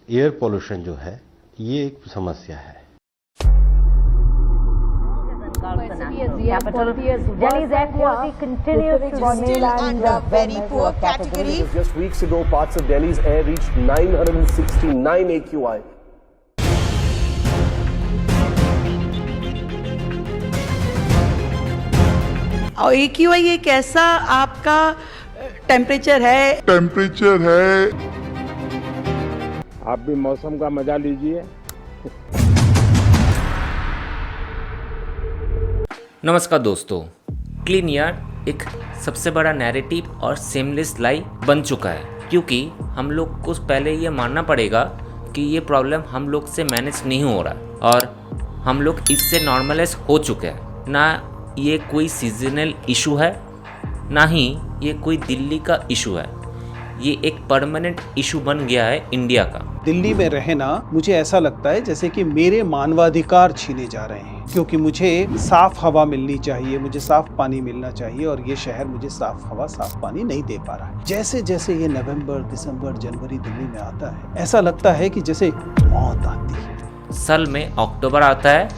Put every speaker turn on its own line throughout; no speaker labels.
Air pollution जो है ये एक समस्या है।
Capital, Delhi's air quality continues to
still under very poor category.
Just weeks ago, parts of Delhi's air reached 969 AQI.
और AQI एक ऐसा आपका टेम्परेचर है।
आप भी मौसम का मजा लीजिए।
नमस्कार दोस्तों, क्लीन एयर एक सबसे बड़ा नैरेटिव और सेमलेस लाई बन चुका है, क्योंकि हम लोग को पहले ये मानना पड़ेगा कि ये प्रॉब्लम हम लोग से मैनेज नहीं हो रहा और हम लोग इससे नॉर्मलाइज हो चुके हैं। ना ये कोई सीजनल इशू है, ना ही ये कोई दिल्ली का इशू है, ये एक परमानेंट इशू बन गया है इंडिया का।
दिल्ली में रहना मुझे ऐसा लगता है जैसे कि मेरे मानवाधिकार छीने जा रहे हैं, क्योंकि मुझे साफ हवा मिलनी चाहिए, मुझे साफ पानी मिलना चाहिए और ये शहर मुझे साफ हवा साफ पानी नहीं दे पा रहा है। जैसे जैसे ये नवंबर, दिसंबर, जनवरी दिल्ली में आता है, ऐसा लगता है कि जैसे मौत आती है।
साल में अक्टूबर आता है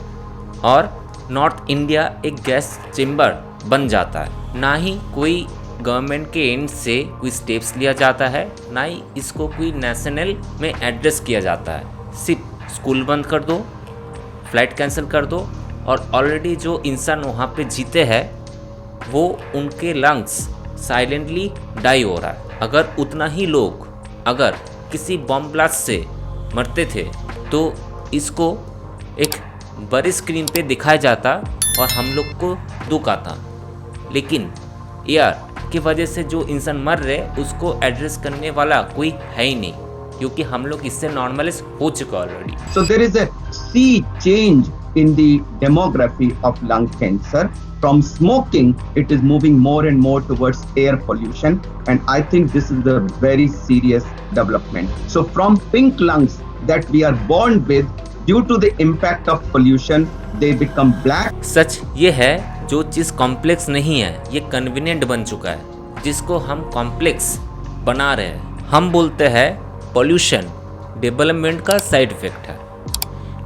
और नॉर्थ इंडिया एक गैस चेम्बर बन जाता है। ना ही कोई गवर्नमेंट के एंड से कोई स्टेप्स लिया जाता है, ना ही इसको कोई नेशनल में एड्रेस किया जाता है। सिर्फ स्कूल बंद कर दो, फ्लाइट कैंसिल कर दो और ऑलरेडी जो इंसान वहाँ पे जीते हैं वो उनके लंग्स साइलेंटली डाई हो रहा है। अगर उतना ही लोग अगर किसी बॉम्ब ब्लास्ट से मरते थे तो इसको एक बड़ी स्क्रीन पे दिखाया जाता और हम लोग को दुख आता, लेकिन एयर की वजह से जो इंसान मर रहे उसको एड्रेस करने वाला कोई है ही नहीं, क्योंकि हम लोग इससे नॉर्मलाइज हो चुका already.
So there is a sea change in the demography of lung cancer. From smoking, it is moving more and more towards air pollution, and I think this is a very serious development. So from pink lungs that we are born with, due to the impact of pollution, they become black.
सच ये है, जो चीज़ complex नहीं है ये convenient बन चुका है, जिसको हम कॉम्प्लेक्स बना रहे हैं। हम बोलते हैं पॉल्यूशन डेवलपमेंट का साइड इफेक्ट है,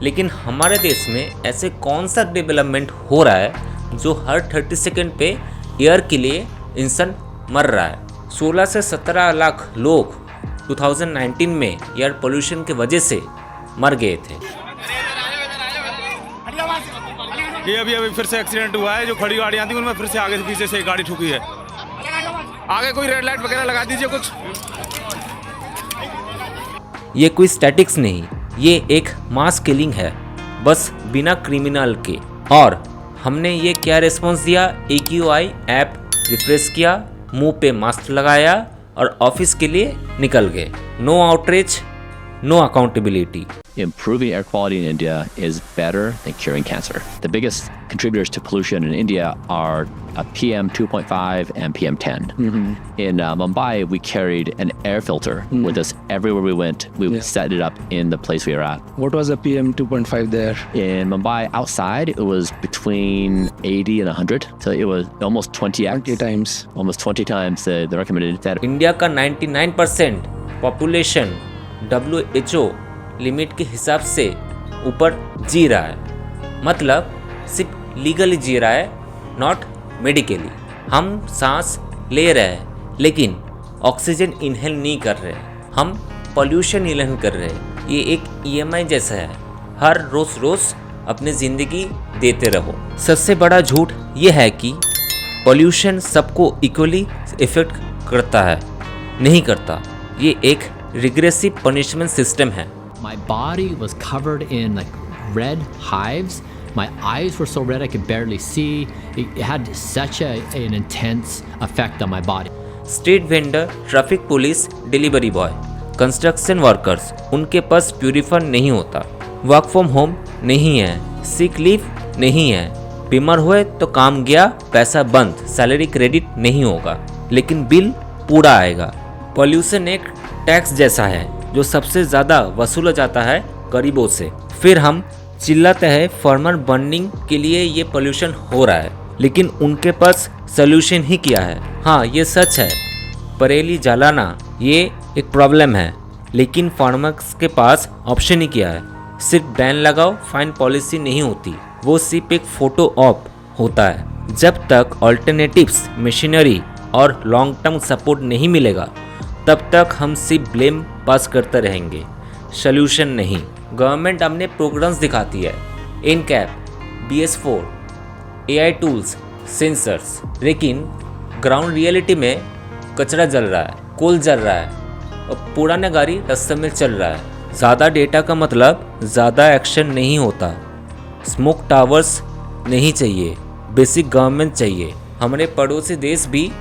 लेकिन हमारे देश में ऐसे कौन सा डेवलपमेंट हो रहा है जो हर 30 सेकंड पे एयर के लिए इंसान मर रहा है। 16 से 17 लाख लोग 2019 में एयर पोल्यूशन की वजह से मर गए थे।
ये अभी फिर से एक्सीडेंट हुआ है, जो खड़ी गाड़ियाँ थी उनमें फिर से आगे से पीछे से एक गाड़ी ठुकी है। आगे कोई रेड लाइट वगैरह लगा दीजिए कुछ।
ये कोई स्टैटिक्स नहीं, ये एक मास किलिंग है, बस बिना क्रिमिनल के। और हमने ये क्या रिस्पॉन्स दिया? AQI ऐप रिफ्रेश किया, मुंह पे मास्क लगाया और ऑफिस के लिए निकल गए। No outreach, no accountability.
Improving air quality in India is better than curing cancer. The biggest contributors to pollution in India are PM 2.5 and PM 10. In Mumbai, we carried an air filter with us everywhere we went. We set it up in the place we were at.
What was the PM 2.5 there?
In Mumbai, outside, it was between 80 and 100. So it was almost 20x.
20 times.
Almost 20 times the recommended that.
India का 99% population WHO limit के हिसाब से ऊपर जी रहा है, मतलब सिर्फ legally जी रहा है, नॉट मेडिकली। हम सांस ले रहे हैं लेकिन ऑक्सीजन इनहेल नहीं कर रहे, हम पोल्यूशन इनहेल कर रहे हैं। ये एक EMI जैसा है, हर रोज़ अपनी ज़िंदगी देते रहो। सबसे बड़ा झूठ ये है कि पोल्यूशन सबको इक्वली इफेक्ट करता है, नहीं करता। ये एक रिग्रेसिव पनिशमेंट सिस्टम है।
My body was covered in like red hives. My eyes were so red I could barely see. It had such an intense effect on my body.
Street vendor, traffic police, delivery boy, construction workers, उनके पास purifier नहीं होता, work from home नहीं है, sick leave नहीं है, बीमार हुए तो काम गया, पैसा बंद, सैलरी क्रेडिट नहीं होगा, लेकिन बिल पूरा आएगा। पॉल्यूशन एक टैक्स जैसा है जो सबसे ज़्यादा वसूला जाता है गरीबों से। फिर हम चिल्लाते हैं फार्मर बर्निंग के लिए ये पोल्यूशन हो रहा है, लेकिन उनके पास सल्यूशन ही क्या है? हाँ, ये सच है, परेली जलाना ये एक प्रॉब्लम है, लेकिन फार्मर्स के पास ऑप्शन ही क्या है, सिर्फ बैन लगाओ, फाइन पॉलिसी नहीं होती, वो सिर्फ एक फोटो ऑप होता है। जब तक ऑल्टरनेटिव्स, मशीनरी और लॉन्ग टर्म सपोर्ट नहीं मिलेगा तब तक हम सिर्फ ब्लेम पास करते रहेंगे, सॉल्यूशन नहीं। गवर्नमेंट अपने प्रोग्राम्स दिखाती है, NCAP, BS4, AI tools, sensors, लेकिन ग्राउंड रियलिटी में कचरा जल रहा है, कोल जल रहा है और पुराना गाड़ी रास्ते में चल रहा है। ज़्यादा डेटा का मतलब ज़्यादा एक्शन नहीं होता। स्मोक टावर्स नहीं चाहिए, बेसिक गवर्नमेंट चाहिए। हमारे पड़ोसी देश भी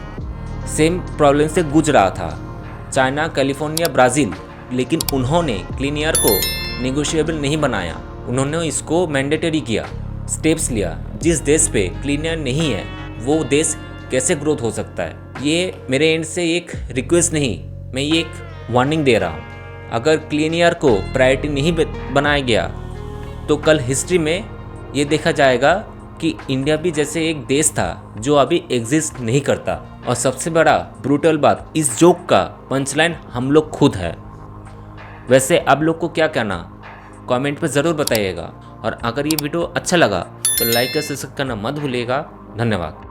सेम प्रॉब्लम से गुजर रहा था, चाइना, कैलिफोर्निया, ब्राज़ील, लेकिन उन्होंने क्लीन एयर को नेगोशिएबल नहीं बनाया, उन्होंने इसको मैंडेटरी किया, स्टेप्स लिया। जिस देश पे क्लीन एयर नहीं है वो देश कैसे ग्रोथ हो सकता है? ये मेरे एंड से एक रिक्वेस्ट नहीं, मैं ये एक वार्निंग दे रहा हूँ। अगर क्लीन एयर को प्रायोरिटी नहीं बनाया गया तो कल हिस्ट्री में ये देखा जाएगा कि इंडिया भी जैसे एक देश था जो अभी एग्जिस्ट नहीं करता। और सबसे बड़ा ब्रूटल बात, इस जोक का पंचलाइन हम लोग खुद है। वैसे आप लोग को क्या कहना, कमेंट पे ज़रूर बताइएगा। और अगर ये वीडियो अच्छा लगा तो लाइक और सब्सक्राइब करना मत भूलिएगा। धन्यवाद।